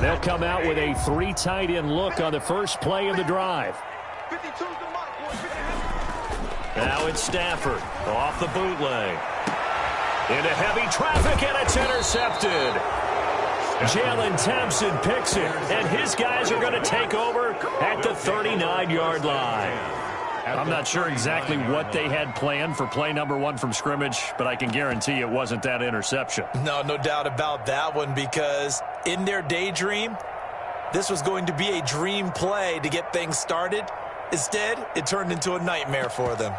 They'll come out with a 3 tight end look on the first play of the drive. Now it's Stafford off the bootleg. Into heavy traffic, and it's intercepted. Jalen Thompson picks it, and his guys are going to take over at the 39-yard line. I'm not sure exactly what they had planned for play number 1 from scrimmage, but I can guarantee it wasn't that interception. No doubt about that one, because in their daydream, this was going to be a dream play to get things started. Instead, it turned into a nightmare for them.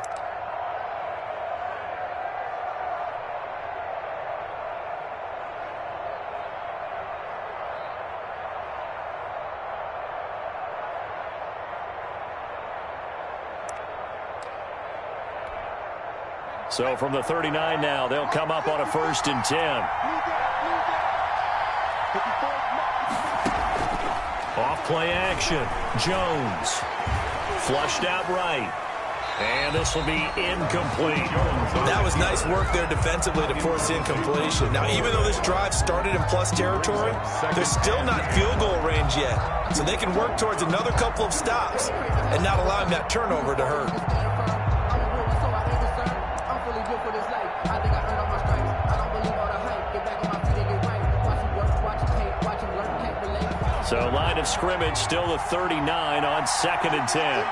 So from the 39 now, they'll come up on a 1st and 10. Off play action. Jones. Flushed out right. And this will be incomplete. That was nice work there defensively to force incompletion. Now, even though this drive started in plus territory, they're still not field goal range yet. So they can work towards another couple of stops and not allowing that turnover to hurt. So line of scrimmage still the 39 on 2nd and 10.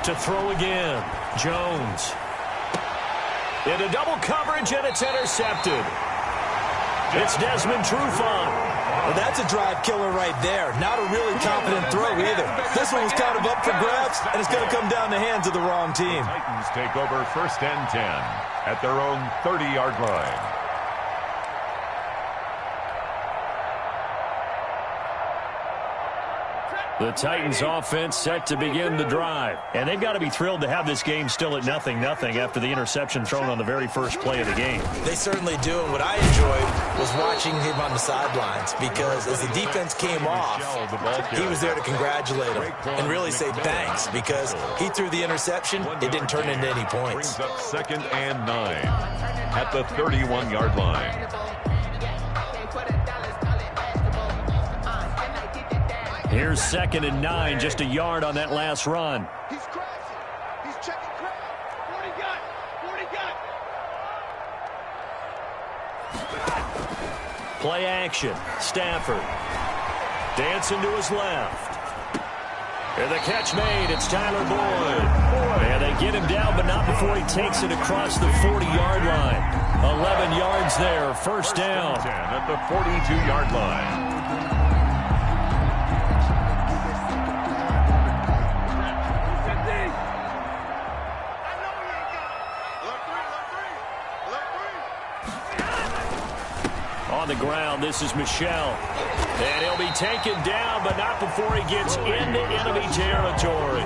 To throw again. Jones. Into double coverage, and it's intercepted. It's Desmond Trufant. Well, that's a drive killer right there. Not a really confident throw either. This one was kind of up for grabs, and it's going to come down the hands of the wrong team. Titans take over 1st and 10 at their own 30-yard line. The Titans offense set to begin the drive. And they've got to be thrilled to have this game still at 0-0 after the interception thrown on the very first play of the game. They certainly do. And what I enjoyed was watching him on the sidelines, because as the defense came off, he was there to congratulate him and really say thanks, because he threw the interception. It didn't turn into any points. Brings up 2nd and 9 at the 31-yard line. Here's 2nd and 9, just a yard on that last run. He's crashing. He's checking crash. What he got? What he got? Play action. Stafford. Dancing to his left. And the catch made. It's Tyler Boyd. And they get him down, but not before he takes it across the 40-yard line. 11 yards there. First down. 10 at the 42-yard line. On the ground, this is Michel. And he'll be taken down, but not before he gets into enemy territory.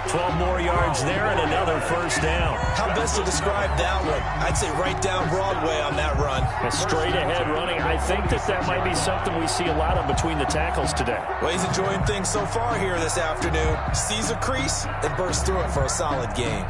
12 more yards there and another first down. How best to describe that one? I'd say right down Broadway on that run. A straight ahead running. I think that might be something we see a lot of between the tackles today. Well, he's enjoying things so far here this afternoon. Sees a crease and bursts through it for a solid gain.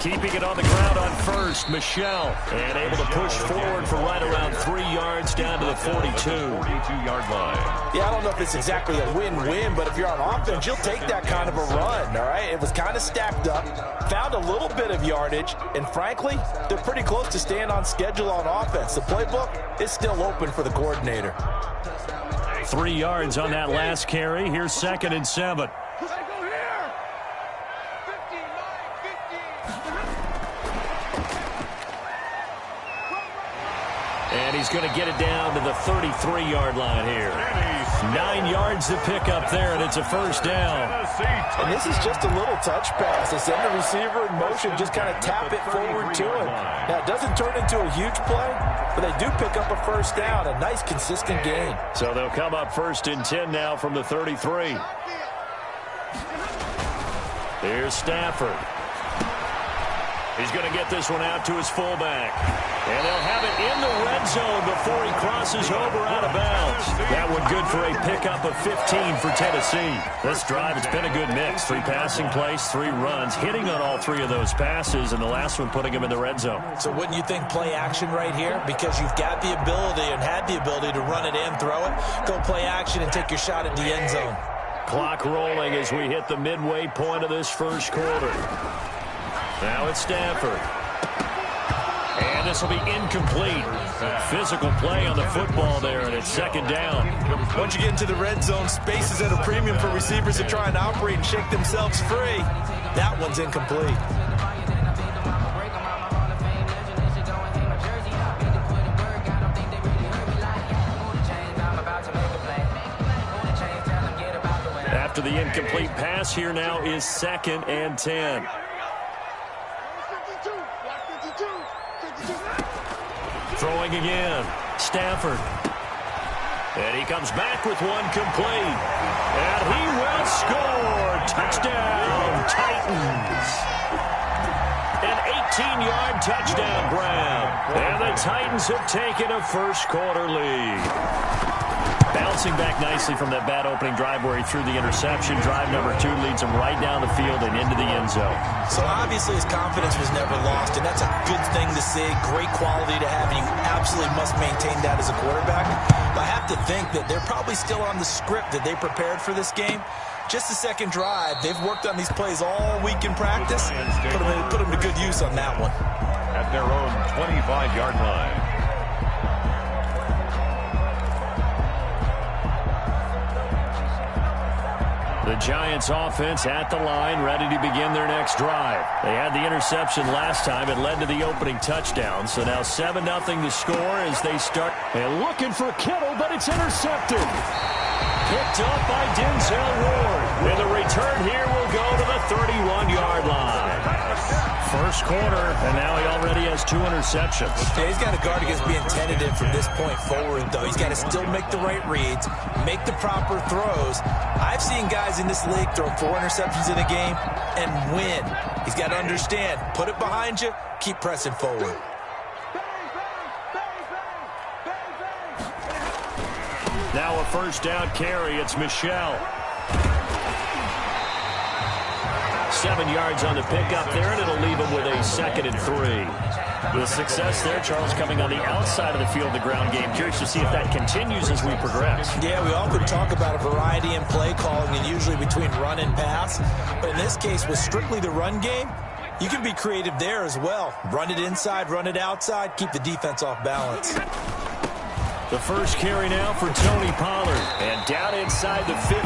Keeping it on the ground on first, Michel. And able to push forward for right around 3 yards down to the 42. 42-yard line. Yeah, I don't know if it's exactly a win-win, but if you're on offense, you'll take that kind of a run, all right? It was kind of stacked up, found a little bit of yardage, and frankly, they're pretty close to staying on schedule on offense. The playbook is still open for the coordinator. 3 yards on that last carry. Here's 2nd and 7. And he's going to get it down to the 33-yard line here. 9 yards to pick up there, and it's a first down. And this is just a little touch pass. They send the receiver in motion, just kind of tap it forward to him. Now, it doesn't turn into a huge play, but they do pick up a first down, a nice, consistent gain. So they'll come up 1st and 10 now from the 33. Here's Stafford. He's going to get this one out to his fullback. And they'll have it in the red zone before he crosses over out of bounds. That one good for a pickup of 15 for Tennessee. This drive, it's been a good mix. 3 passing plays, 3 runs, hitting on all 3 of those passes, and the last one putting him in the red zone. So wouldn't you think play action right here? Because you've got the ability and had the ability to run it and throw it. Go play action and take your shot at the end zone. Clock rolling as we hit the midway point of this first quarter. Now it's Stafford. And this will be incomplete. Physical play on the football there, and it's 2nd down. Once you get into the red zone, space is at a premium for receivers to try and operate and shake themselves free. That one's incomplete. After the incomplete pass, here now is 2nd and 10. Throwing again. Stafford. And he comes back with one complete. And he will score. Touchdown, Titans. An 18-yard touchdown grab. And the Titans have taken a first-quarter lead. Bouncing back nicely from that bad opening drive where he threw the interception. Drive number 2 leads him right down the field and into the end zone. So obviously his confidence was never lost, and that's a good thing to see. Great quality to have, and you absolutely must maintain that as a quarterback. But I have to think that they're probably still on the script that they prepared for this game. Just the second drive. They've worked on these plays all week in practice. Put them to good use on that one. At their own 25-yard line. The Giants offense at the line, ready to begin their next drive. They had the interception last time. It led to the opening touchdown. So now 7-0 to score as they start. And looking for Kittle, but it's intercepted. Picked up by Denzel Ward. And the return here will go to the 31-yard line. First quarter, and now he already has 2 interceptions. Yeah, he's got to guard against being tentative from this point forward, though. He's got to still make the right reads, make the proper throws. I've seen guys in this league throw 4 interceptions in a game and win. He's got to understand, put it behind you, keep pressing forward. Now a first down carry. It's Michel. 7 yards on the pickup there, and it'll leave him with a 2nd and 3. The success there, Charles, coming on the outside of the field, the ground game. Curious to see if that continues as we progress. Yeah, we often talk about a variety in play calling and usually between run and pass. But in this case, with strictly the run game, you can be creative there as well. Run it inside, run it outside, keep the defense off balance. The first carry now for Tony Pollard. And down inside the 15,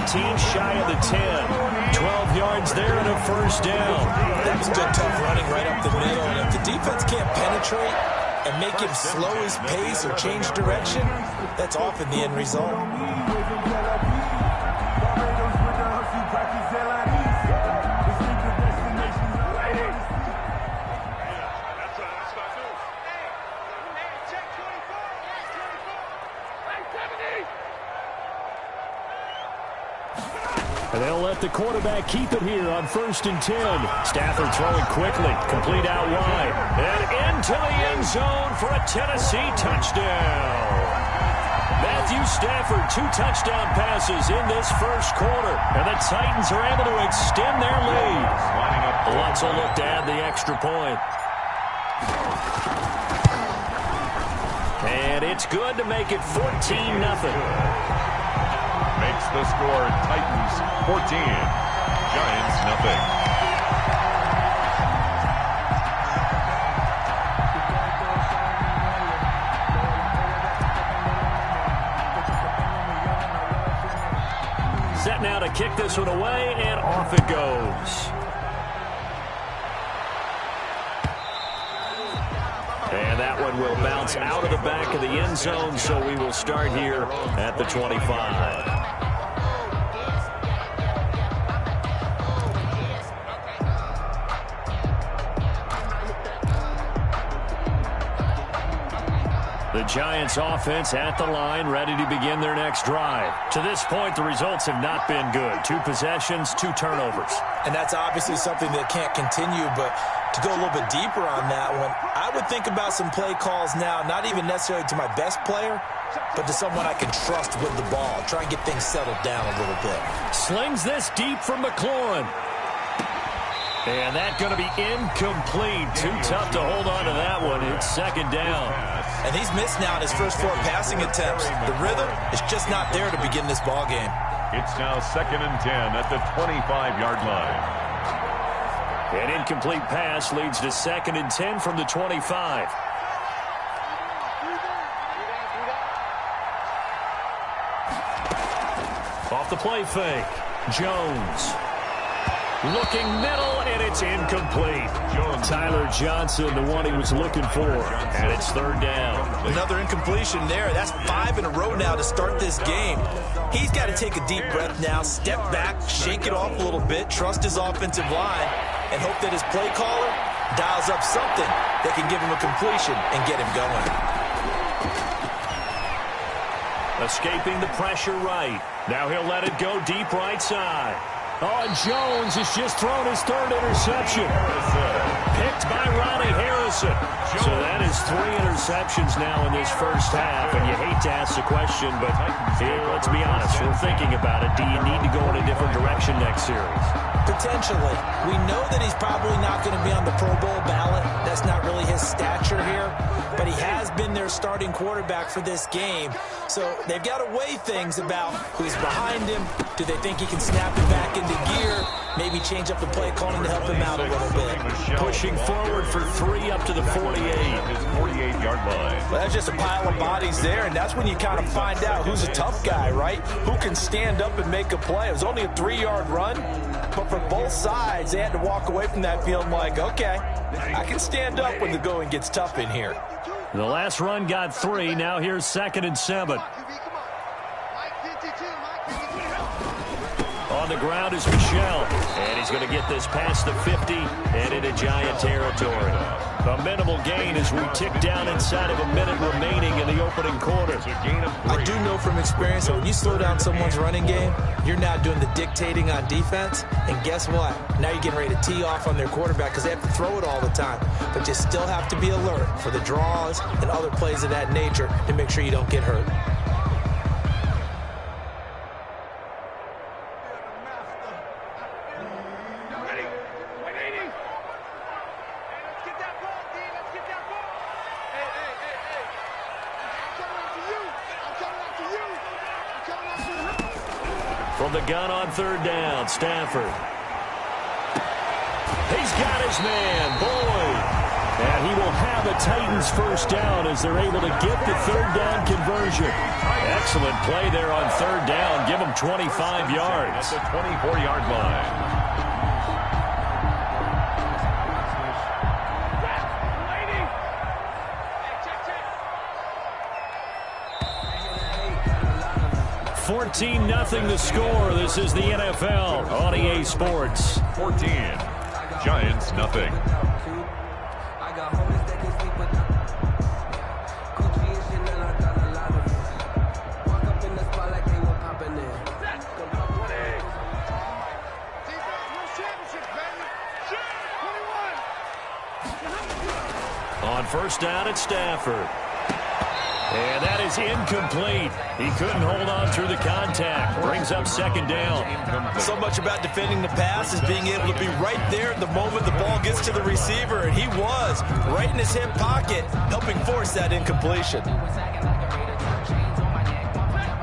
shy of the 10. 12 yards there and a first down. That was good, tough running right up the middle. And if the defense can't penetrate and make him slow his pace or change direction, that's often the end result. And they'll let the quarterback keep it here on 1st and 10. Stafford throwing quickly, complete out wide, and into the end zone for a Tennessee touchdown. Matthew Stafford, 2 touchdown passes in this first quarter, and the Titans are able to extend their lead. Lutz will look to add the extra point. And it's good to make it 14-0. Makes the score Titans 14, Giants nothing. Set now to kick this one away, and off it goes. And that one one will bounce out of the back of the end zone, so we will start here at the 25. The Giants offense at the line, ready to begin their next drive. To this point, the results have not been good. 2 possessions, 2 turnovers. And that's obviously something that can't continue, but to go a little bit deeper on that one, I would think about some play calls now, not even necessarily to my best player, but to someone I can trust with the ball. Try and get things settled down a little bit. Slings this deep from McLaurin. And that's going to be incomplete. Too tough to hold on to that one. It's second down. And he's missed now in his first 4 passing attempts. The rhythm is just not there to begin this ball game. It's now 2nd and 10 at the 25-yard line. An incomplete pass leads to 2nd and 10 from the 25. Off the play fake. Jones. Looking middle, and it's incomplete. Tyler Johnson, the one he was looking for, and it's 3rd down. Another incompletion there. That's 5 in a row now to start this game. He's got to take a deep breath now, step back, shake it off a little bit, trust his offensive line, and hope that his play caller dials up something that can give him a completion and get him going. Escaping the pressure right. Now he'll let it go deep right side. Oh, and Jones has just thrown his 3rd interception. Picked by Ronnie Harrison. So that is 3 interceptions now in this first half. And you hate to ask the question, but here, let's be honest, we're thinking about it. Do you need to go in a different direction next series? Potentially. We know that he's probably not going to be on the Pro Bowl ballot. That's not really his stature here. But he has been their starting quarterback for this game. So they've got to weigh things about who's behind him. Do they think he can snap it back into gear? Maybe change up the play calling to help him out a little bit. Pushing forward for 3 up to the 48. His 48-yard line. Well, that's just a pile of bodies there, and that's when you kind of find out who's a tough guy, right? Who can stand up and make a play. It was only a 3-yard run, but for both sides, they had to walk away from that feeling like, okay, I can stand up when the going gets tough in here. The last run got 3. Now here's 2nd and 7. On the ground is Michel, and he's going to get this past the 50 and into Giant territory. A minimal gain as we tick down inside of a minute remaining in the opening quarter. I do know from experience that when you slow down someone's running game, you're not doing the dictating on defense. And guess what? Now you're getting ready to tee off on their quarterback because they have to throw it all the time. But you still have to be alert for the draws and other plays of that nature to make sure you don't get hurt. From the gun on 3rd down, Stafford. He's got his man, Boyd. And he will have a Titans first down as they're able to get the 3rd down conversion. Excellent play there on 3rd down. Give them 25 yards. At the 24-yard line. $14-0 the score. This is the NFL on EA Sports. 14. Giants, nothing. On 1st down at Stafford. And that is incomplete. He couldn't hold on through the contact. Brings up 2nd down. So much about defending the pass is being able to be right there at the moment the ball gets to the receiver. And he was right in his hip pocket, helping force that incompletion.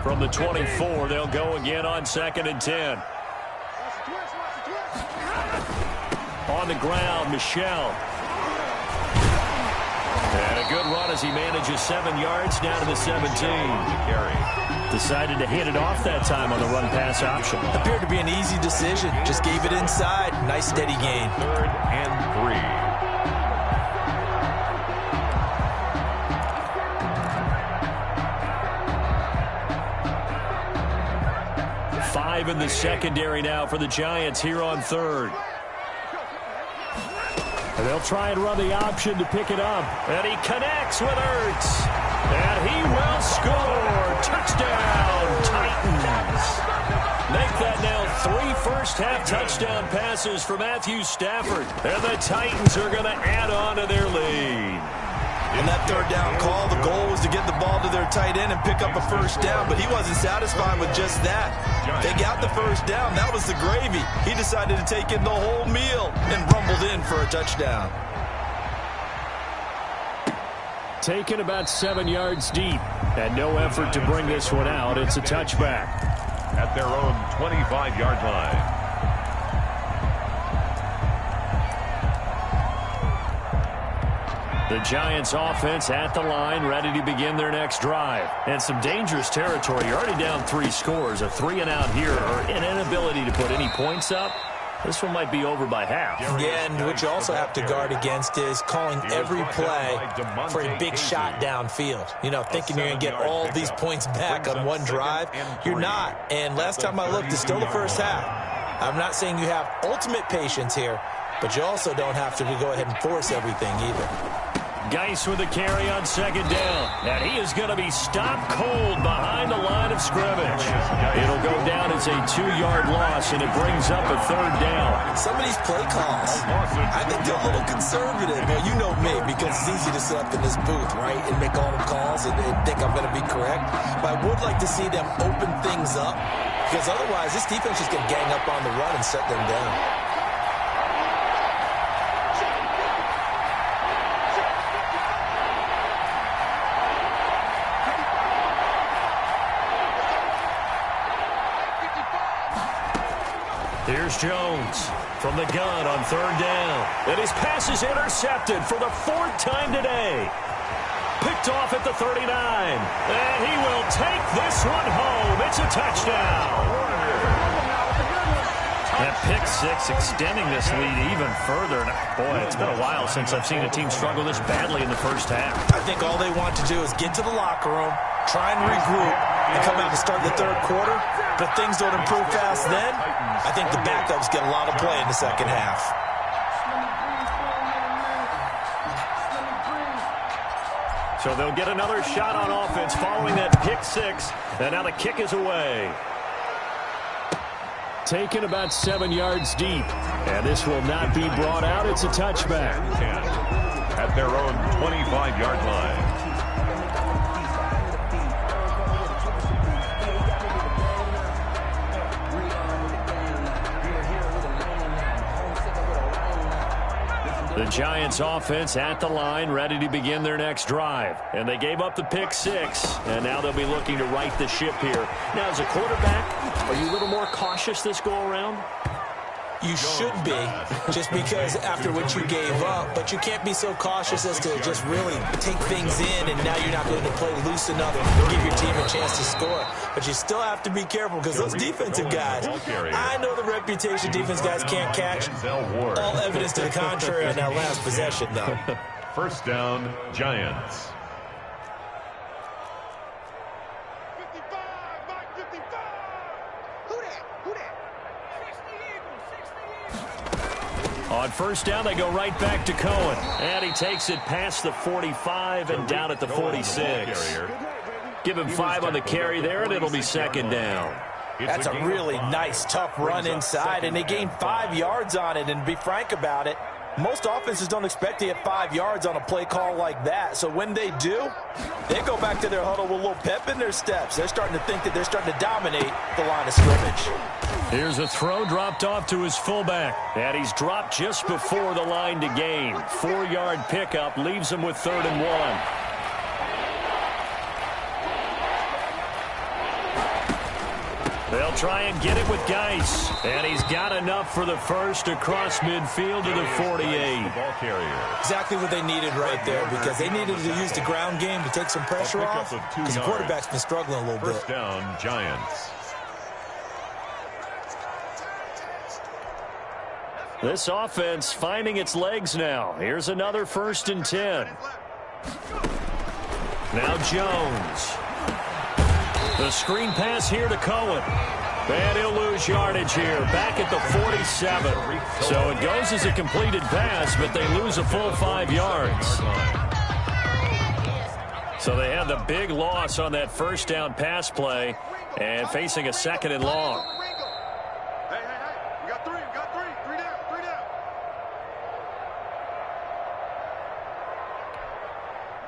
From the 24, they'll go again on 2nd and 10. On the ground, Michel. And a good run as he manages 7 yards down to the 17. Decided to hand it off that time on the run-pass option. Appeared to be an easy decision. Just gave it inside. Nice steady gain. 3rd and 3. 5 in the secondary now for the Giants here on third. And they'll try and run the option to pick it up. And he connects with Ertz. And he will score. Touchdown, Titans. Make that now 3 first-half touchdown passes for Matthew Stafford. And the Titans are going to add on to their lead. In that third down call, the goal was to get the ball to their tight end and pick up a first down, but he wasn't satisfied with just that. They got the first down. That was the gravy. He decided to take in the whole meal and rumbled in for a touchdown. Taken about 7 yards deep, and no effort to bring this one out. It's a touchback. At their own 25-yard line. The Giants offense at the line, ready to begin their next drive. And some dangerous territory. You're already down 3 scores. A 3-and-out here, or an inability to put any points up. This one might be over by half. Yeah, and what you also have to guard against is calling every play for a big shot downfield. You know, thinking you're going to get all these points back on one drive. You're not. And last time I looked, it's still the first half. I'm not saying you have ultimate patience here, but you also don't have to go ahead and force everything either. Geis with a carry on second down. And he is going to be stopped cold behind the line of scrimmage. It'll go down as a 2-yard loss, and it brings up a third down. Some of these play calls, I think they're a little conservative. Now, you know me, because it's easy to sit up in this booth, right, and make all the calls and think I'm going to be correct. But I would like to see them open things up, because otherwise this defense is going to gang up on the run and set them down. Here's Jones from the gun on third down. And his pass is intercepted for the 4th time today. Picked off at the 39. And he will take this one home. It's a touchdown. That pick 6 extending this lead even further. Boy, it's been a while since I've seen a team struggle this badly in the first half. I think all they want to do is get to the locker room, try and regroup, and come out to start the third quarter. But if things don't improve fast then, I think the backups get a lot of play in the second half. So they'll get another shot on offense following that pick 6. And now the kick is away. Taken about 7 yards deep. And this will not be brought out. It's a touchback. At their own 25-yard line. The Giants offense at the line, ready to begin their next drive. And they gave up the pick 6, and now they'll be looking to right the ship here. Now, as a quarterback, are you a little more cautious this go-around? You should be, just because after what you gave up, but you can't be so cautious as to just really take things in, and now you're not going to play loose enough and give your team a chance to score. But you still have to be careful, because those defensive guys, I know the reputation defense guys can't catch. All evidence to the contrary on that last possession, though. First down, Giants. 55, Mike 55. Who that? Who that? On first down, they go right back to Cohen. And he takes it past the 45 and down at the 46. Give him 5 on the carry there, and it'll be second down. That's a really nice, tough run inside, and they gained 5 yards on it. And to be frank about it, most offenses don't expect to get 5 yards on a play call like that. So when they do, they go back to their huddle with a little pep in their steps. They're starting to think that they're starting to dominate the line of scrimmage. Here's a throw dropped off to his fullback. And he's dropped just before the line to gain. 4-yard pickup leaves him with 3rd and 1. They'll try and get it with Geis. And he's got enough for the first across midfield to the 48. Exactly what they needed right there, because they needed to use the ground game to take some pressure off, because the quarterback's been struggling a little bit. First down, Giants. This offense finding its legs now. Here's another 1st and 10. Now Jones. The screen pass here to Cohen. And he'll lose yardage here, back at the 47. So it goes as a completed pass, but they lose a full 5 yards. So they had the big loss on that first down pass play and facing a 2nd and long. Hey, we got three. Three down.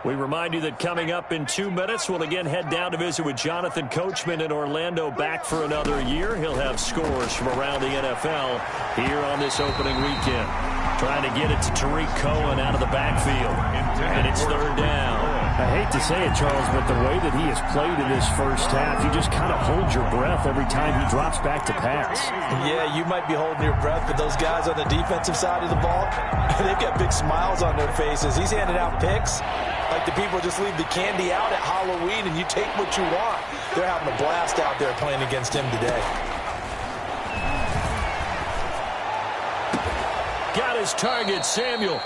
We remind you that coming up in 2 minutes, we'll again head down to visit with Jonathan Coachman in Orlando, back for another year. He'll have scores from around the NFL here on this opening weekend. Trying to get it to Tariq Cohen out of the backfield. And it's 3rd down. I hate to say it, Charles, but the way that he has played in this first half, you just kind of hold your breath every time he drops back to pass. Yeah, you might be holding your breath, but those guys on the defensive side of the ball, they've got big smiles on their faces. He's handing out picks like the people just leave the candy out at Halloween and you take what you want. They're having a blast out there playing against him today. Got his target, Samuel.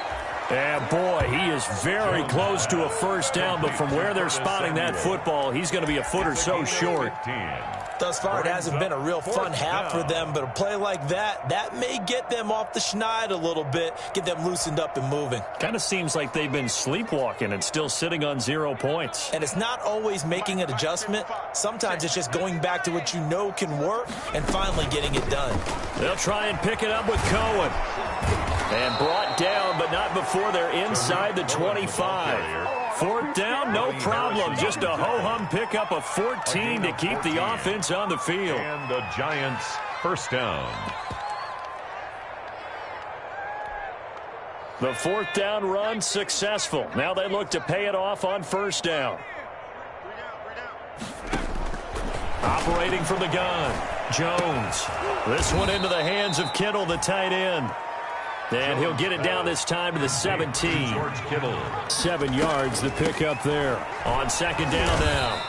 And boy, he is very close to a first down, but from where they're spotting that football, he's going to be a foot or so short. Thus far, it hasn't been a real fun half for them, but a play like that may get them off the schneid a little bit, get them loosened up and moving. Kind of seems like they've been sleepwalking and still sitting on 0 points. And it's not always making an adjustment. Sometimes it's just going back to what you know can work and finally getting it done. They'll try and pick it up with Cohen. And brought down, but not before they're inside the 25. 4th down, no problem. Just a ho-hum pickup of 14 to keep the offense on the field. And the Giants first down. The 4th down run successful. Now they look to pay it off on 1st down. Operating from the gun, Jones. This one into the hands of Kittle, the tight end. And he'll get it down this time to the 17. George Kittle. 7 yards, the pickup there. On 2nd down now.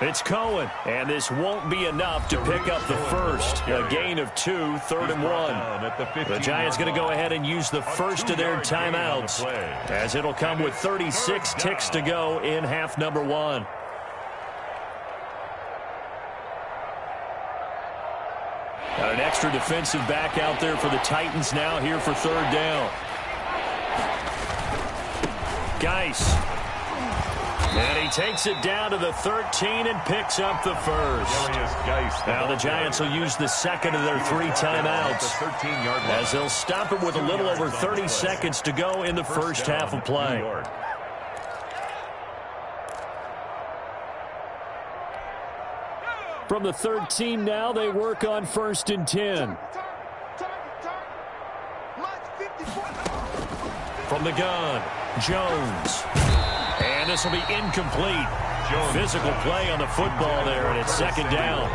It's Cohen. And this won't be enough to pick up the first. A gain of 2, 3rd and 1. The Giants going to go ahead and use the first of their timeouts, as it'll come with 36 ticks to go in half number 1. Got an extra defensive back out there for the Titans now here for 3rd down. Geis. And he takes it down to the 13 and picks up the first. Now the Giants will use the 2nd of their 3 timeouts, as they'll stop it with a little over 30 seconds to go in the first half of play. From the 13 now, they work on 1st and 10. From the gun, Jones. And this will be incomplete. Physical play on the football there, and it's 2nd down.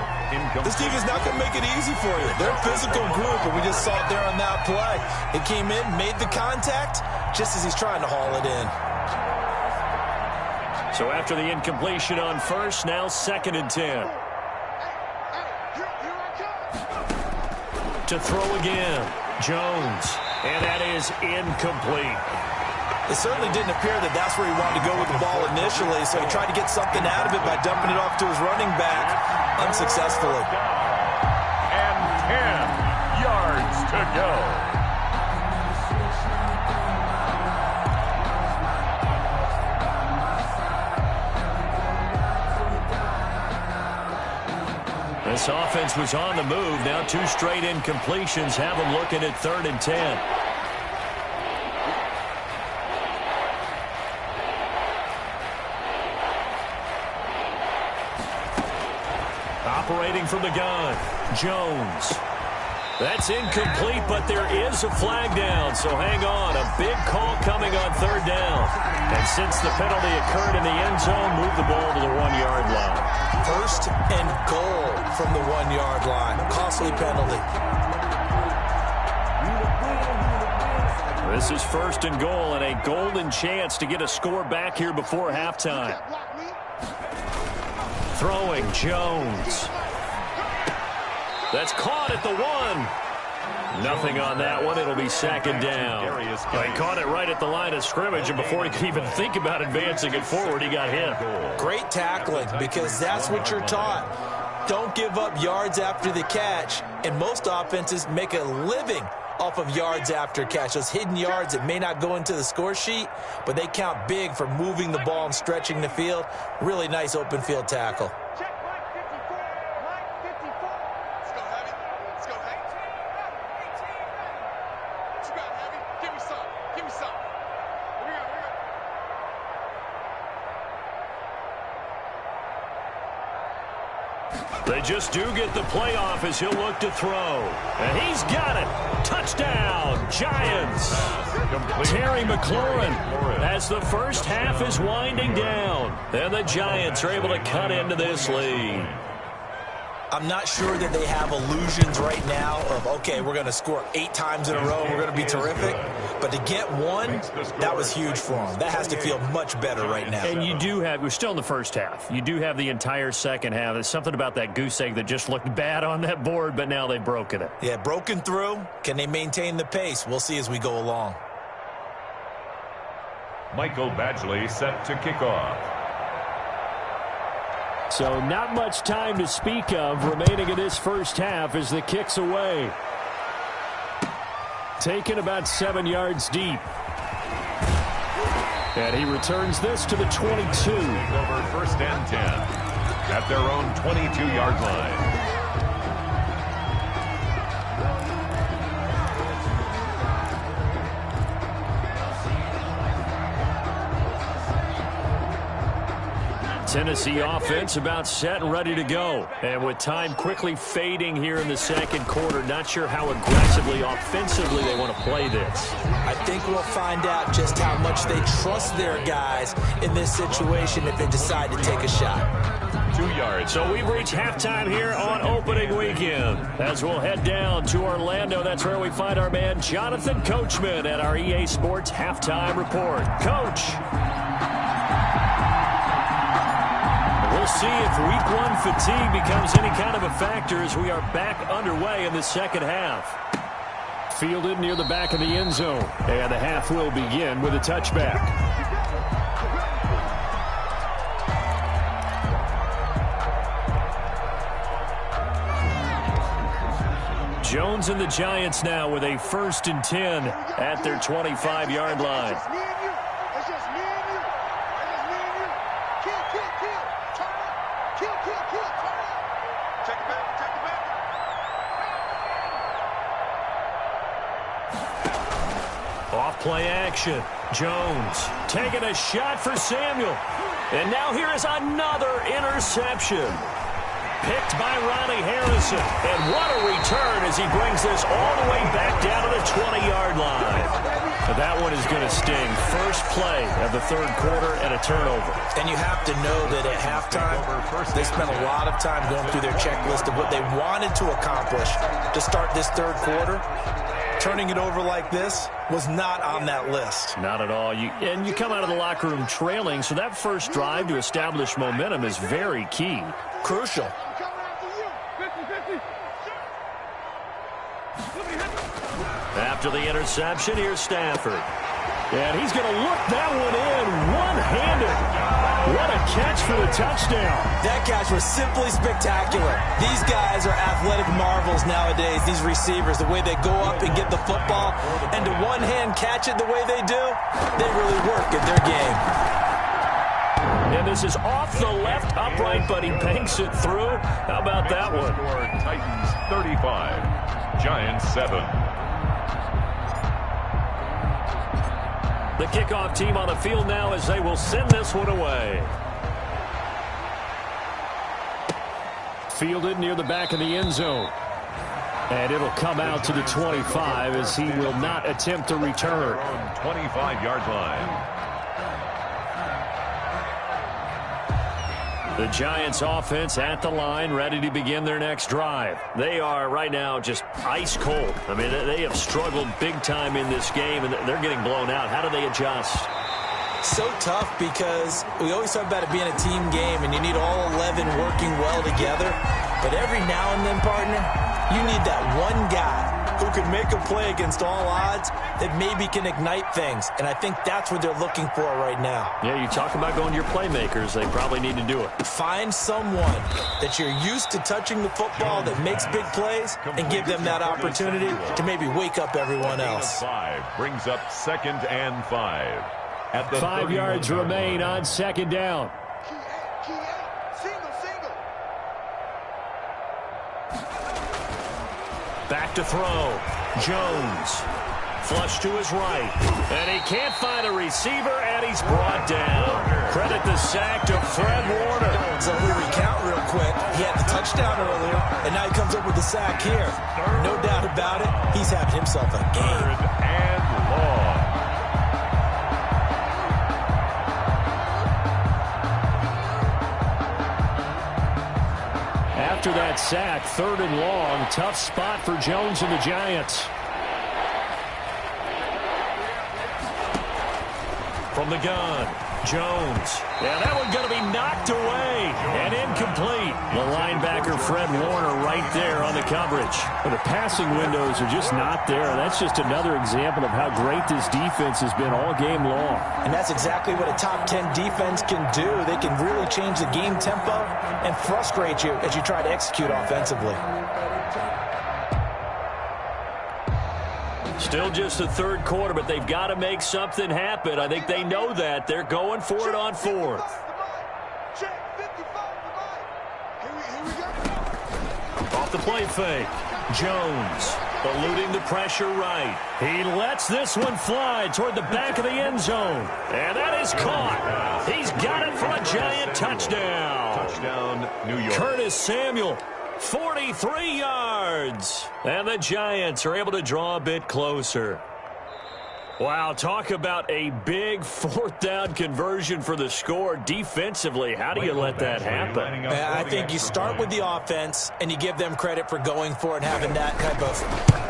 This team is not going to make it easy for you. They're a physical group, and we just saw it there on that play. It came in, made the contact, just as he's trying to haul it in. So after the incompletion on 1st, now 2nd and 10. To throw again, Jones, and that is incomplete. It certainly didn't appear that that's where he wanted to go with the ball initially, so he tried to get something out of it by dumping it off to his running back unsuccessfully. And 10 yards to go. This offense was on the move. Now 2 straight incompletions have them looking at 3rd and 10. Operating from the gun, Jones. That's incomplete, but there is a flag down, so hang on. A big call coming on 3rd down. And since the penalty occurred in the end zone, move the ball to the 1-yard line. 1st and goal from the 1-yard line. Costly penalty. This is 1st and goal, and a golden chance to get a score back here before halftime. Throwing, Jones. That's caught at the 1. Nothing on that one. It'll be 2nd down. He caught it right at the line of scrimmage, and before he could even think about advancing it forward, he got hit. Great tackling, because that's what you're taught. Don't give up yards after the catch, and most offenses make a living off of yards after catch. Those hidden yards that may not go into the score sheet, but they count big for moving the ball and stretching the field. Really nice open field tackle. Check line 54, line 54. Let's go, Heavy. Let's go, Heavy. What you got, Heavy? Give me some. Give me some. Here we go, here we go. They just do get the playoff as he'll look to throw. And he's got it. Touchdown, Giants. Terry McLaurin as the first half is winding down. And the Giants are able to cut into this lead. I'm not sure that they have illusions right now of, okay, we're going to score 8 times in a row and we're going to be terrific. But to get one, that was huge for them. That has to feel much better right now. And you do have, we're still in the first half. You do have the entire second half. There's something about that goose egg that just looked bad on that board, but now they've broken it. Yeah, broken through. Can they maintain the pace? We'll see as we go along. Michael Badgley set to kick off. So not much time to speak of remaining in this first half as the kick's away. Taken about 7 yards deep. And he returns this to the 22. Over first and 10 at their own 22-yard line. Tennessee offense about set and ready to go. And with time quickly fading here in the second quarter, not sure how aggressively, offensively they want to play this. I think we'll find out just how much they trust their guys in this situation if they decide to take a shot. 2 yards. So we've reached halftime here on opening weekend. As we'll head down to Orlando, that's where we find our man Jonathan Coachman at our EA Sports Halftime Report. Coach. We'll see if week 1 fatigue becomes any kind of a factor as we are back underway in the second half. Fielded near the back of the end zone. And the half will begin with a touchback. Jones and the Giants now with a 1st and 10 at their 25-yard line. Play action. Jones taking a shot for Samuel. And now here is another interception. Picked by Ronnie Harrison. And what a return as he brings this all the way back down to the 20-yard line. That one is going to sting. First play of the third quarter and a turnover. And you have to know that at halftime, they spent a lot of time going through their checklist of what they wanted to accomplish to start this third quarter. Turning it over like this was not on that list. Not at all. And you come out of the locker room trailing, so that first drive to establish momentum is very key. Crucial. After the interception, here's Stafford. And he's going to look that one in one-handed. What a catch for the touchdown. That catch was simply spectacular. These guys are athletic marvels nowadays, these receivers, the way they go up and get the football, and to one-hand catch it the way they do, they really work at their game. And this is off the left upright, but he banks it through. How about that one? Titans 35, Giants 7. The kickoff team on the field now as they will send this one away. Fielded near the back of the end zone. And it'll come out to the 25 as he will not attempt to return. 25-yard line. The Giants offense at the line, ready to begin their next drive. They are right now just ice cold. I mean, they have struggled big time in this game, and they're getting blown out. How do they adjust? So tough because we always talk about it being a team game, and you need all 11 working well together. But every now and then, partner, you need that one guy who can make a play against all odds that maybe can ignite things. And I think that's what they're looking for right now. Yeah, you talk about going to your playmakers. They probably need to do it. Find someone that you're used to touching the football that makes big plays and give them that opportunity to maybe wake up everyone else. 5 brings up 2nd and 5. At the 5 yards remain on 2nd down. Key out. Single. Back to throw. Jones. Flush to his right. And he can't find a receiver, and he's brought down. Credit the sack to Fred Warner. So we recount real quick. He had the touchdown earlier, and now he comes up with the sack here. No doubt about it, he's having himself a game. 3rd and long. After that sack, 3rd and long. Tough spot for Jones and the Giants. From the gun, Jones. Yeah, that one's going to be knocked away and incomplete. The linebacker, Fred Warner, right there on the coverage. Well, the passing windows are just not there. That's just another example of how great this defense has been all game long. And that's exactly what a top 10 defense can do. They can really change the game tempo and frustrate you as you try to execute offensively. Still just the 3rd quarter, but they've got to make something happen. I think they know that. They're going for it on 4th. Check 55. Here we go. Off the play fake. Jones eluding the pressure right. He lets this one fly toward the back of the end zone. And that is caught. He's got it for a Giant touchdown. Touchdown, New York. Curtis Samuel. 43 yards. And the Giants are able to draw a bit closer. Wow, talk about a big 4th down conversion for the score. Defensively, how do you let that happen? I think you start with the offense, and you give them credit for going for it and having that type of,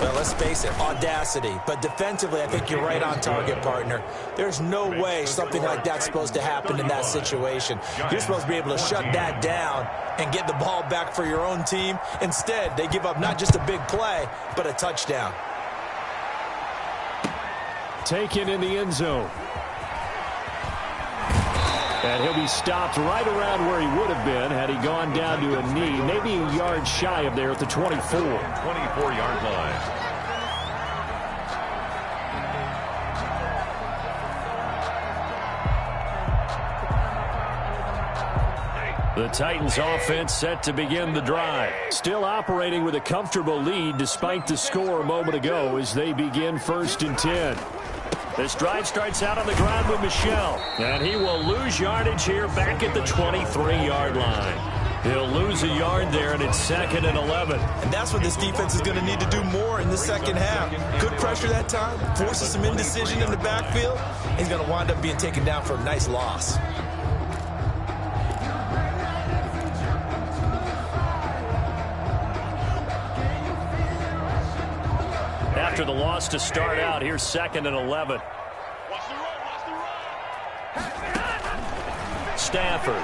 well, let's face it, audacity. But defensively, I think you're right on target, partner. There's no way something like that's supposed to happen in that situation. You're supposed to be able to shut that down and get the ball back for your own team. Instead, they give up not just a big play, but a touchdown. Taken in the end zone. And he'll be stopped right around where he would have been had he gone down to a knee, maybe a yard shy of there at the 24. 24-yard line. The Titans offense set to begin the drive. Still operating with a comfortable lead despite the score a moment ago as they begin 1st and 10. This drive starts out on the ground with Michel, and he will lose yardage here back at the 23-yard line. He'll lose a yard there, and it's 2nd and 11. And that's what this defense is going to need to do more in the second half. Good pressure that time, forces some indecision in the backfield. He's going to wind up being taken down for a nice loss. After the loss to start out, here's 2nd and 11. Stafford.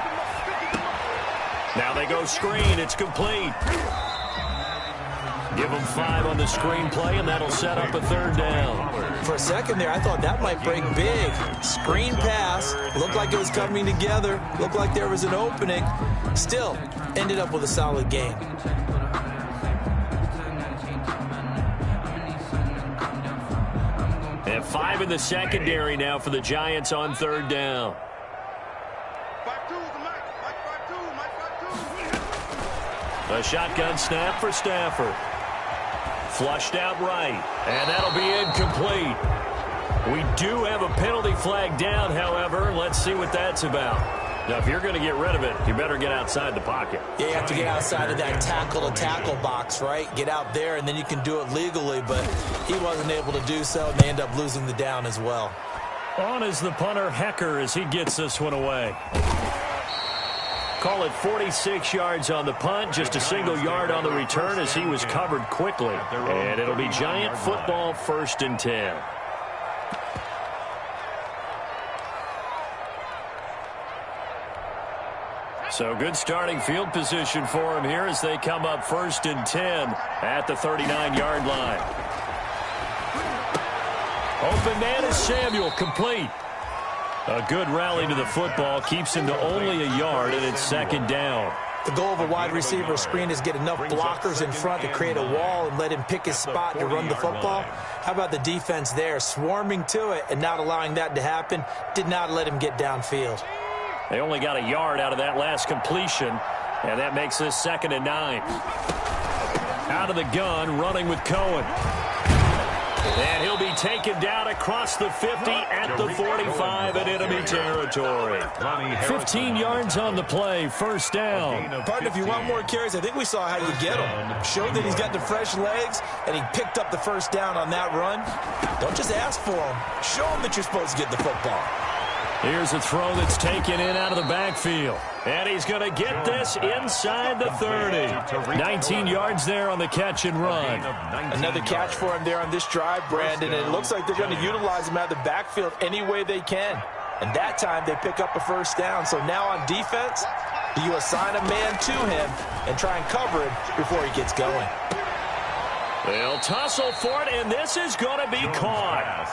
Now they go screen. It's complete. Give them 5 on the screen play, and that'll set up a 3rd down. For a second there, I thought that might break big. Screen pass. Looked like it was coming together. Looked like there was an opening. Still, ended up with a solid game. And 5 in the secondary now for the Giants on 3rd down. 5-2, A shotgun snap for Stafford. Flushed out right, and that'll be incomplete. We do have a penalty flag down, however. Let's see what that's about. Now, if you're going to get rid of it, you better get outside the pocket. Yeah, you have to get outside of that tackle-to-tackle box, right? Get out there, and then you can do it legally, but he wasn't able to do so, and they end up losing the down as well. On is the punter, Hecker, as he gets this one away. Call it 46 yards on the punt, just a single yard on the return as he was covered quickly. And it'll be Giant football 1st and 10. So good starting field position for him here as they come up 1st and 10 at the 39-yard line. Open man is Samuel, complete. A good rally to the football keeps him to only a yard, and it's second down. The goal of a wide receiver screen is get enough blockers in front to create a wall and let him pick his spot to run the football. How about the defense there, swarming to it and not allowing that to happen? Did not let him get downfield. They only got a yard out of that last completion, and that makes this 2nd and 9. Out of the gun, running with Cohen. And he'll be taken down across the 50 at the 45 in enemy territory. 15 yards on the play, first down. Partner, if you want more carries, I think we saw how you get him. Showed that he's got the fresh legs, and he picked up the first down on that run. Don't just ask for him. Show him that you're supposed to get the football. Here's a throw that's taken in out of the backfield. And he's going to get this inside the 30. 19 yards there on the catch and run. Another catch for him there on this drive, Brandon, and it looks like they're going to utilize him out of the backfield any way they can. And that time they pick up a first down. So now on defense, you assign a man to him and try and cover him before he gets going. They'll tussle for it, and this is going to be caught.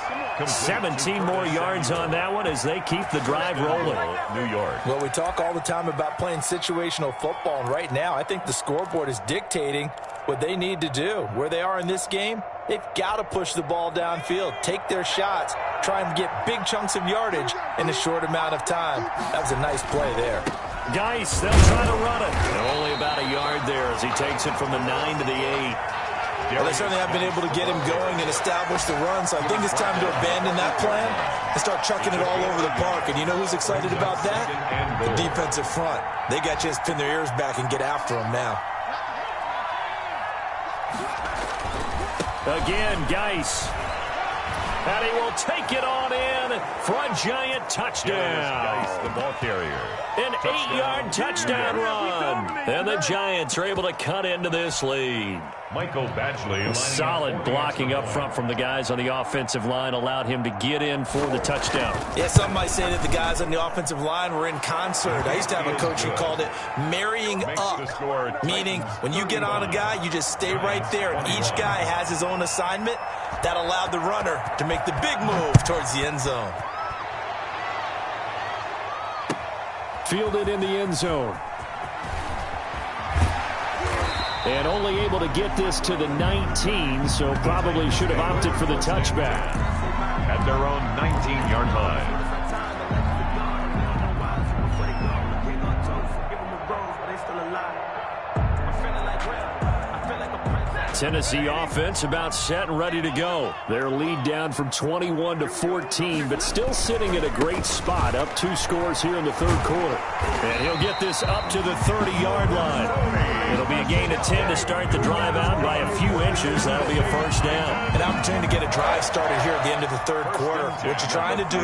17 more yards on that one as they keep the drive rolling. New York. Well, we talk all the time about playing situational football, and right now I think the scoreboard is dictating what they need to do. Where they are in this game, they've got to push the ball downfield, take their shots, try and get big chunks of yardage in a short amount of time. That was a nice play there. Geis, they'll try to run it. And only about a yard there as he takes it from the 9 to the 8. Well, they certainly have been able to get him going and establish the run, so I think it's time to abandon that plan and start chucking it all over the park. And you know who's excited about that? The defensive front. They got a chance to pin their ears back and get after him now. Again, Geis. And he will take it on in for a giant touchdown. The ball carrier. An 8-yard touchdown run. And the Giants are able to cut into this lead. Michael Badgley. Solid blocking up front from the guys on the offensive line allowed him to get in for the touchdown. Yeah, some might say that the guys on the offensive line were in concert. I used to have a coach who called it marrying up, meaning when you get on a guy, you just stay right there, and each guy has his own assignment. That allowed the runner to make the big move towards the end zone. Fielded in the end zone. And only able to get this to the 19, so probably should have opted for the touchback. At their own 19-yard line. Tennessee offense about set and ready to go. Their lead down from 21 to 14, but still sitting at a great spot, up 2 scores here in the third quarter. And he'll get this up to the 30-yard line. It'll be a gain of 10 to start the drive out by a few inches. That'll be a first down. An opportunity to get a drive started here at the end of the third quarter. What you're trying to do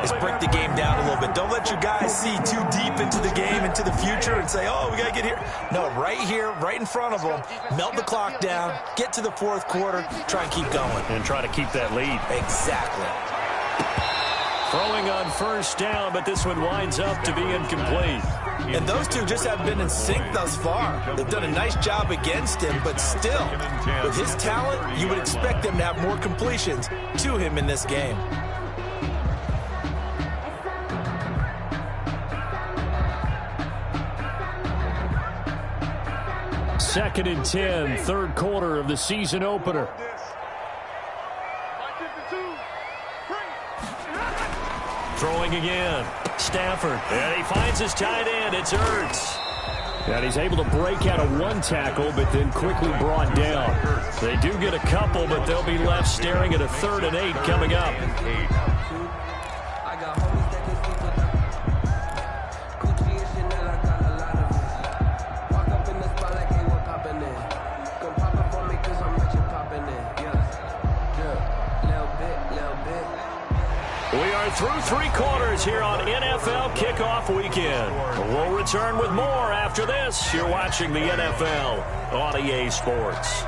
is break the game down a little bit. Don't let your guys see too deep into the game, into the future, and say, oh, we got to get here. No, right here, right in front of them, melt the clock down, get to the fourth quarter, try and keep going. And try to keep that lead. Exactly. Throwing on first down, but this one winds up to be incomplete. And those two just haven't been in sync thus far. They've done a nice job against him, but still, with his talent, you would expect them to have more completions to him in this game. Second and 10, third quarter of the season opener. Throwing again. Stafford. And he finds his tight end. It's Ertz. And he's able to break out of one tackle, but then quickly brought down. They do get a couple, but they'll be left staring at a 3rd and 8 coming up. We are through 3 quarters here on NFL Kickoff Weekend. We'll return with more after this. You're watching the NFL on EA Sports.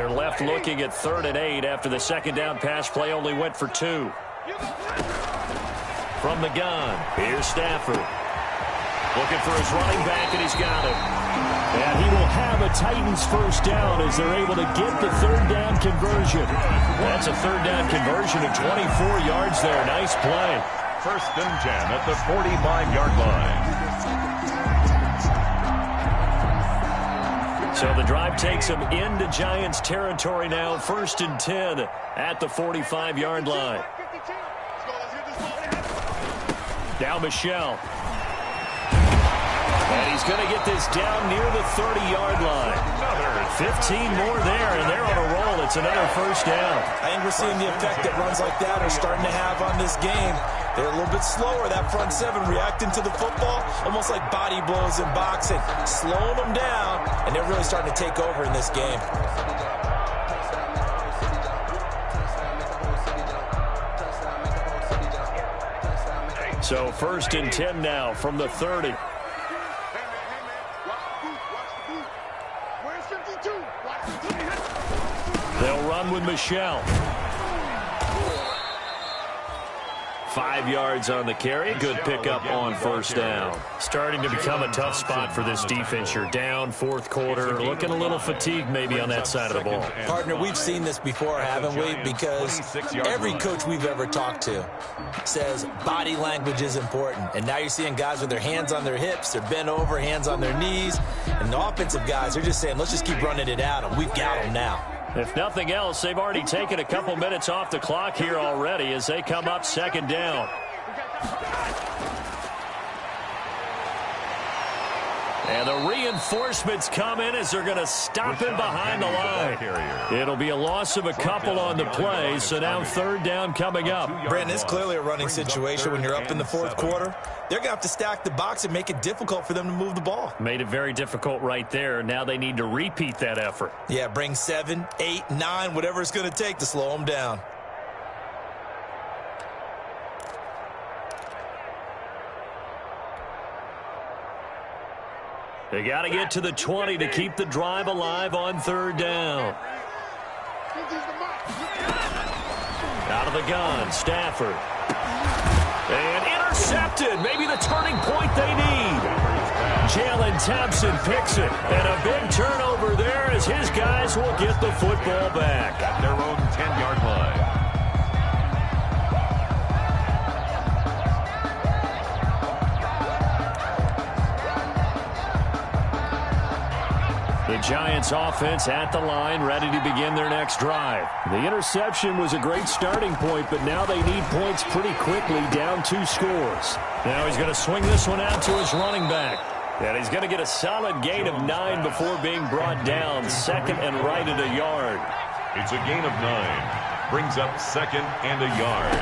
They're left looking at 3rd and 8 after the second down pass play only went for 2. From the gun, here's Stafford. Looking for his running back, and he's got it. And he will have a Titans first down as they're able to get the 3rd down conversion. That's a 3rd down conversion of 24 yards there. Nice play. 1st and 10 at the 45-yard line. So the drive takes them into Giants territory now. 1st and 10 at the 45-yard line. Now Michelle. And he's going to get this down near the 30-yard line. 15 more there, and they're on a roll. It's another first down. I think we're seeing the effect that runs like that are starting to have on this game. They're a little bit slower, that front seven, reacting to the football, almost like body blows in boxing, slowing them down, and they're really starting to take over in this game. So 1st and 10 now from the 30. They'll run with Michelle. 5 yards on the carry. Good pickup on first down. Starting to become a tough spot for this defense. You're down 4th quarter. Looking a little fatigued maybe on that side of the ball. Partner, we've seen this before, haven't we? Because every coach we've ever talked to says body language is important. And now you're seeing guys with their hands on their hips, they're bent over, hands on their knees. And the offensive guys are just saying, let's just keep running it at them. We've got them now. If nothing else, they've already taken a couple minutes off the clock here already as they come up 2nd down. And the reinforcements come in as they're going to stop him behind the line. It'll be a loss of a couple on the play, so now 3rd down coming up. Brandon, it's clearly a running situation when you're up in the 4th quarter. They're going to have to stack the box and make it difficult for them to move the ball. Made it very difficult right there. Now they need to repeat that effort. Yeah, bring 7, 8, 9, whatever it's going to take to slow them down. They got to get to the 20 to keep the drive alive on 3rd down. Out of the gun, Stafford. And intercepted. Maybe the turning point they need. Jalen Thompson picks it. And a big turnover there as his guys will get the football back. At their own 10-yard line. The Giants offense at the line, ready to begin their next drive. The interception was a great starting point, but now they need points pretty quickly, down 2 scores. Now he's going to swing this one out to his running back. And he's going to get a solid gain of 9 before being brought down, 2nd and right at a yard. It's a gain of 9. Brings up 2nd and a yard.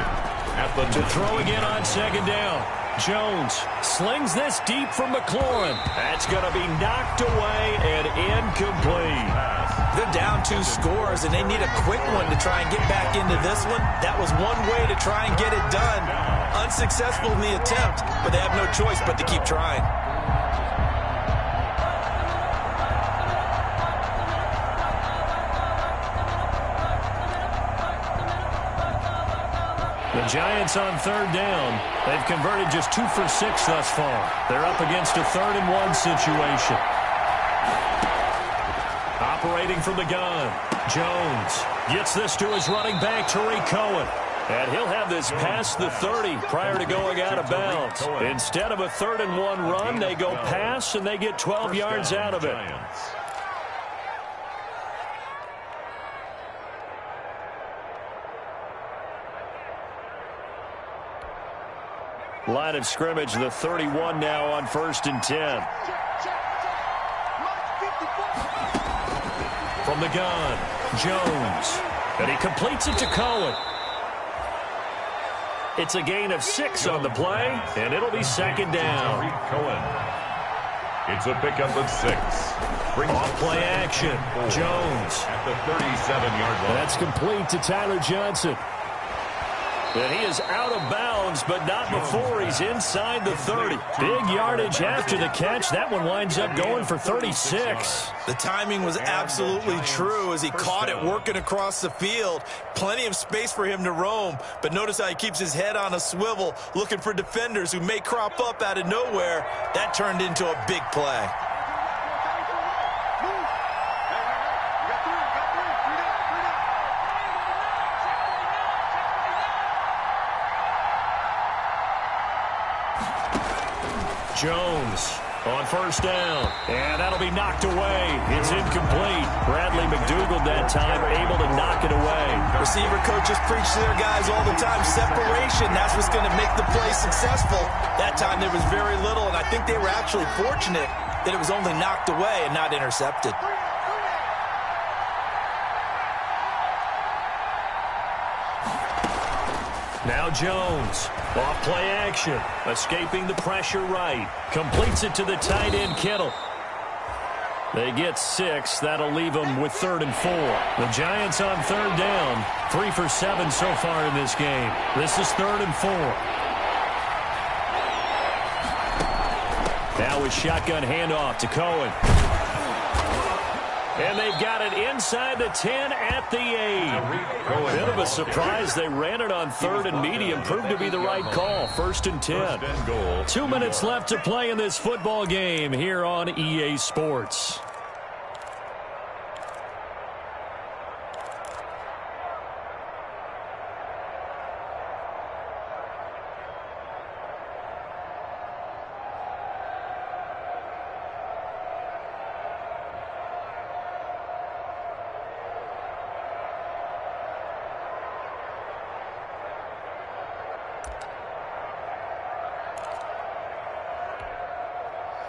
At the to throw again on 2nd down. Jones slings this deep from McLaurin. That's going to be knocked away and incomplete. They're down 2 scores, and they need a quick one to try and get back into this one. That was one way to try and get it done. Unsuccessful in the attempt, but they have no choice but to keep trying. The Giants on 3rd down. They've converted just 2 for 6 thus far. They're up against a 3rd and 1 situation. Operating from the gun. Jones gets this to his running back, Tariq Cohen. And he'll have this past the 30 prior to going out of bounds. Instead of a 3rd and 1 run, they go pass, and they get 12 yards out of it. Line of scrimmage, the 31 now on 1st and 10. From the gun, Jones. And he completes it to Cohen. It's a gain of 6 on the play, and it'll be 2nd down. Cohen. It's a pickup of 6. Off play action, Jones. At the 37-yard line. That's complete to Tyler Johnson. And he is out of bounds, but not before he's inside the 30. Big yardage after the catch. That one winds up going for 36. The timing was absolutely true as he caught it working across the field. Plenty of space for him to roam, but notice how he keeps his head on a swivel, looking for defenders who may crop up out of nowhere. That turned into a big play. Jones on first down, and that'll be knocked away. It's incomplete. Bradley McDougald that time able to knock it away. Receiver coaches preach to their guys all the time. Separation, that's what's going to make the play successful. That time there was very little, and I think they were actually fortunate that it was only knocked away and not intercepted. Now Jones, off play action, escaping the pressure right. Completes it to the tight end, Kittle. They get 6. That'll leave them with 3rd and 4. The Giants on 3rd down. 3 for 7 so far in this game. This is 3rd and 4. Now with shotgun handoff to Cohen. And they've got it inside the 10 at the 8. Bit of a surprise. They ran it on 3rd and medium. Proved to be the right call. 1st and 10. 2 minutes left to play in this football game here on EA Sports.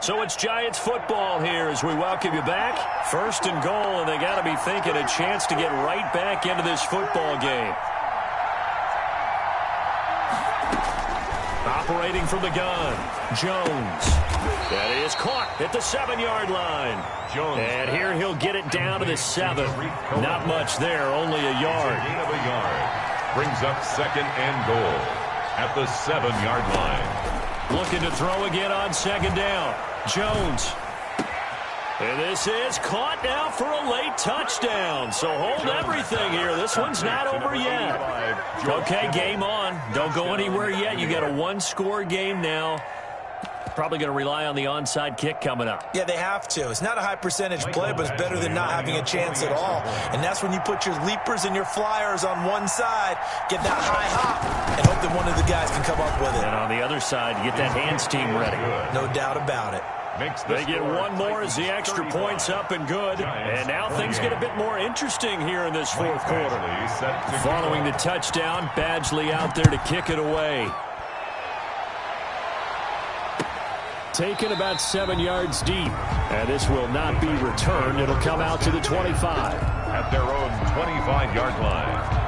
So it's Giants football here as we welcome you back. 1st and goal, and they got to be thinking a chance to get right back into this football game. Operating from the gun, Jones. That is caught at the 7-yard line. Jones. And here he'll get it down to the 7. Not much there, only a yard. Gain of a yard. Brings up 2nd and goal at the 7-yard line. Looking to throw again on 2nd down. Jones. And this is caught now for a late touchdown. So hold everything here. This one's not over yet. Okay, game on. Don't go anywhere yet. You got a 1-score game now. Probably going to rely on the onside kick coming up. Yeah, they have to. It's not a high percentage play, but it's better than not having a chance at all. And that's when you put your leapers and your flyers on one side, get that high hop, and hope that one of the guys can come up with it. And on the other side, get that hands team ready. No doubt about it. They get one more as the extra point's up and good. And now things get a bit more interesting here in this 4th quarter. Following the touchdown, Badgley out there to kick it away. Taken about 7 yards deep. And this will not be returned. It'll come out to the 25. At their own 25-yard line.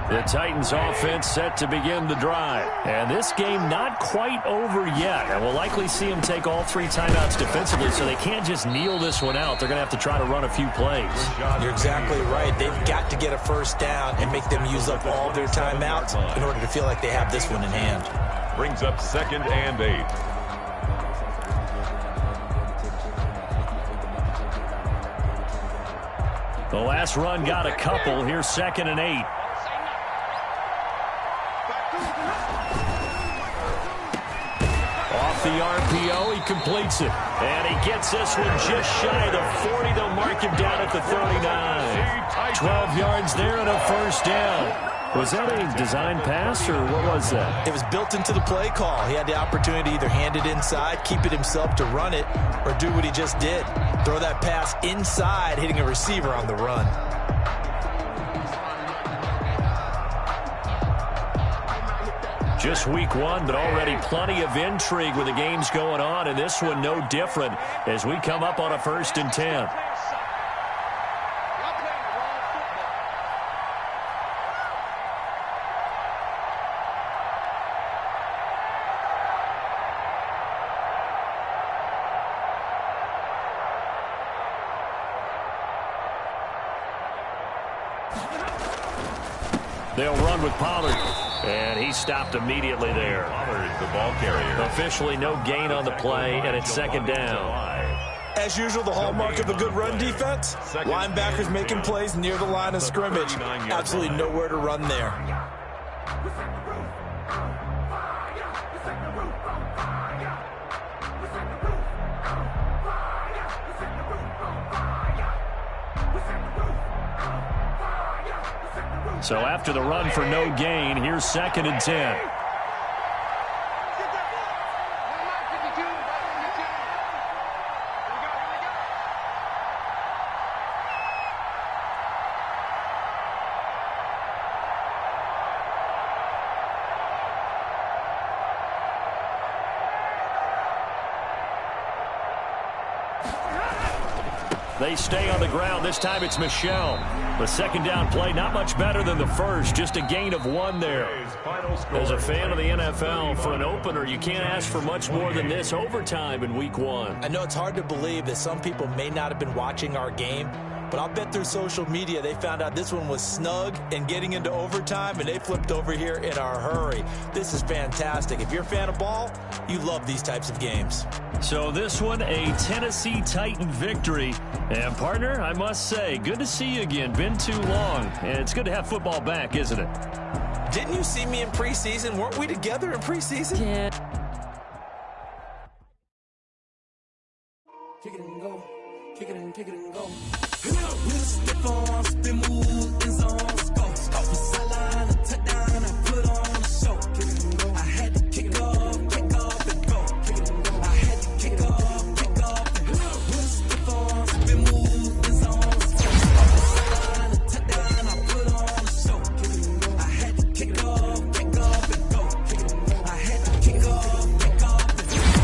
The Titans offense set to begin the drive. And this game not quite over yet. And we'll likely see them take all 3 timeouts defensively, so they can't just kneel this one out. They're going to have to try to run a few plays. You're exactly right. They've got to get a 1st down and make them use up all their timeouts in order to feel like they have this one in hand. Brings up 2nd and 8. The last run got a couple. Here's 2nd and 8. Off the RPO, he completes it. And he gets this one just shy of the 40. They'll mark him down at the 39. 12 yards there and a 1st down. Was that a design pass, or what was that? It was built into the play call. He had the opportunity to either hand it inside, keep it himself to run it, or do what he just did. Throw that pass inside, hitting a receiver on the run. Just week 1, but already plenty of intrigue with the games going on, and this one no different as we come up on a 1st and 10. They'll run with Pollard. And he stopped immediately there. Pollard, the ball carrier. Officially no gain on the play, and it's second down. As usual, the hallmark of a good run defense, linebackers making plays near the line of scrimmage. Absolutely nowhere to run there. So after the run for no gain, here's 2nd and 10. They stay on the ground. This time it's Michel. The second down play, not much better than the first. Just a gain of 1 there. As a fan of the NFL, for an opener, you can't ask for much more than this overtime in Week 1. I know it's hard to believe that some people may not have been watching our game, but I'll bet through social media they found out this one was snug and getting into overtime, and they flipped over here in a hurry. This is fantastic. If you're a fan of ball, you love these types of games. So this one, a Tennessee Titan victory. And, partner, I must say, good to see you again. Been too long. And it's good to have football back, isn't it? Didn't you see me in preseason? Weren't we together in preseason? Yeah. Kick it and go. Kick it and go. We'll step on, spin, move, in zones, go. Off the sideline, a touchdown, I put on a show. Kick it and go. I had to kick off and go. Kick it and go. I had to kick off and go. We'll step on, spin, move, in zones, go. Off the sideline, a touchdown, I put on a show. Kick it and go. I had to kick off and go. Kick it and go. I had to kick off and go.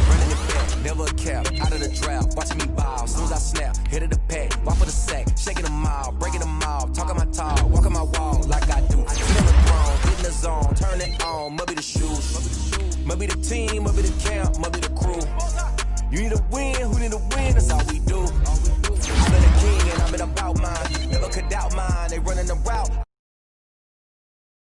Running it back, never a cap, out of the drought, watching me ball, soon as I snap, hit of the pack, walk for the sack, shaking them out, breaking them out, talking my talk, walking my wall like I do. I feel the throne, get in the zone, turn it on, must be the shoes, must be the team, must be the camp, must be the crew. You need a win, who need a win, that's all we do. I've been a king and I've been about mine, never could doubt mine, they running the route.